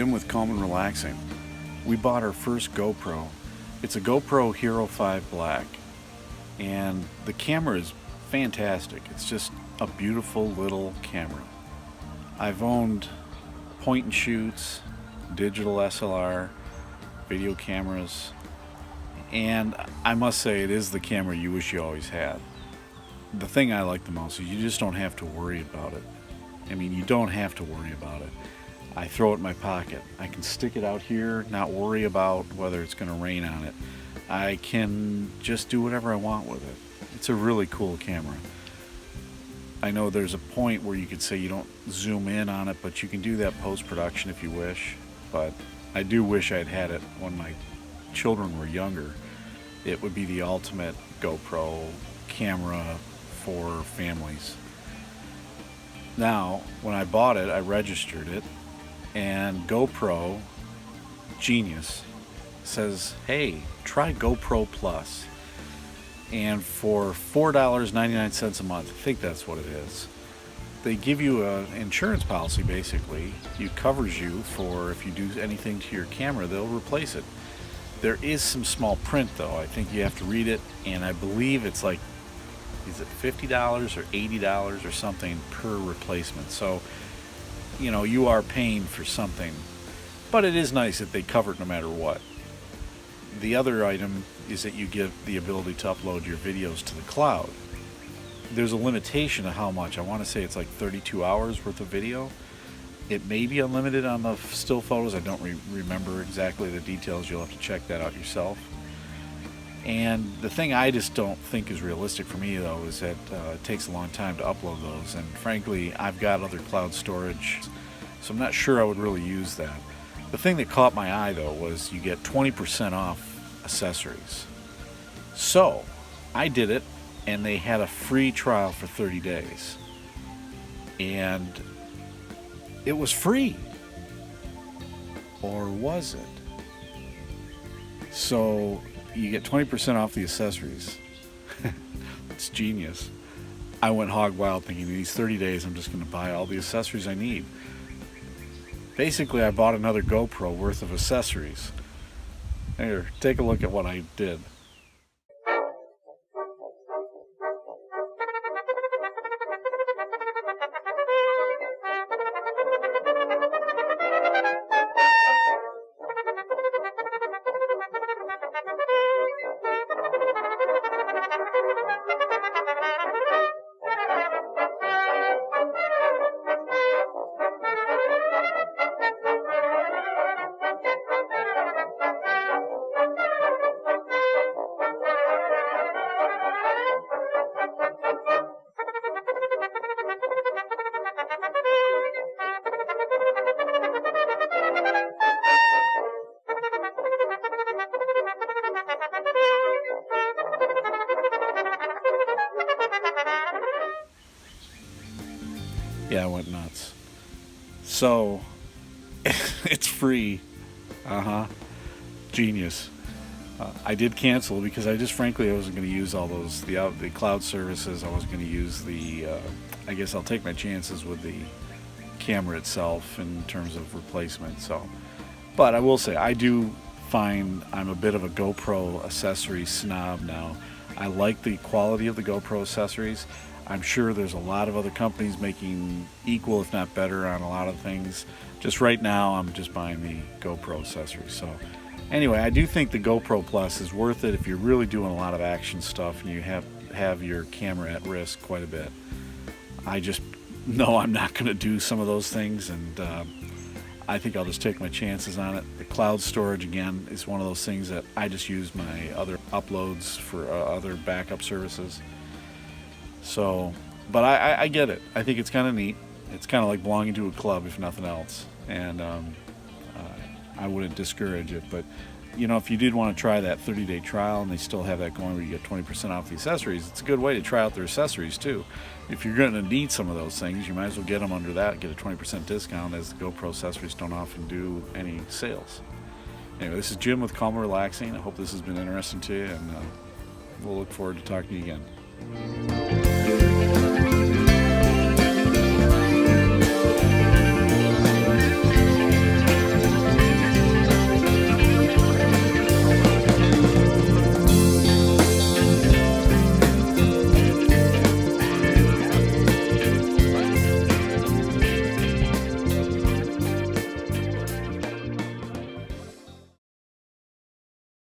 Jim with Calm and Relaxing. We bought our first GoPro. It's a GoPro Hero 5 Black, and the camera is fantastic. It's just a beautiful little camera. I've owned point and shoots, digital SLR, video cameras, and I must say it is the camera you wish you always had. The thing I like the most is you just don't have to worry about it. I mean, you don't have to worry about it. I throw it in my pocket. I can stick it out here, not worry about whether it's going to rain on it. I can just do whatever I want with it. It's a really cool camera. I know there's a point where you could say you don't zoom in on it, but you can do that post-production if you wish. But I do wish I'd had it when my children were younger. It would be the ultimate GoPro camera for families. Now, when I bought it, I registered it, and GoPro Genius says, hey, try GoPro Plus. And for $4.99 a month, I think that's what it is, they give you an insurance policy, basically. It covers you for if you do anything to your camera, they'll replace it. There is some small print, though. I think you have to read it, and I believe it's like, is it $50 or $80 or something per replacement? So, you know, you are paying for something, but it is nice that they cover it no matter what. The other item is that you get the ability to upload your videos to the cloud. There's a limitation of how much. I want to say it's like 32 hours worth of video. It may be unlimited on the still photos. I don't remember exactly the details. You'll have to check that out yourself. And the thing I just don't think is realistic for me, though, is that it takes a long time to upload those. And frankly, I've got other cloud storage, so I'm not sure I would really use that. The thing that caught my eye, though, was you get 20% off accessories. So I did it, and they had a free trial for 30 days. And it was free. Or was it? So you get 20% off the accessories. It's genius. I went hog wild thinking these 30 days I'm just going to buy all the accessories I need. Basically, I bought another GoPro worth of accessories. Here, take a look at what I did. Yeah, I went nuts. So, it's free. Genius. I did cancel because I frankly wasn't going to use all those, the cloud services. I wasn't going to use the, I guess I'll take my chances with the camera itself in terms of replacement. So, but I will say, I do find I'm a bit of a GoPro accessory snob now. I like the quality of the GoPro accessories. I'm sure there's a lot of other companies making equal, if not better, on a lot of things. Just right now, I'm just buying the GoPro accessories. So anyway, I do think the GoPro Plus is worth it if you're really doing a lot of action stuff and you have your camera at risk quite a bit. I just know I'm not going to do some of those things, and I think I'll just take my chances on it. The cloud storage, again, is one of those things that I just use my other uploads for other backup services. So, but I get it. I think it's kind of neat. It's kind of like belonging to a club, if nothing else. And I wouldn't discourage it. But, you know, if you did want to try that 30-day trial, and they still have that going where you get 20% off the accessories, it's a good way to try out their accessories, too. If you're going to need some of those things, you might as well get them under that, get a 20% discount, as the GoPro accessories don't often do any sales. Anyway, this is Jim with Calm and Relaxing. I hope this has been interesting to you, and we'll look forward to talking to you again.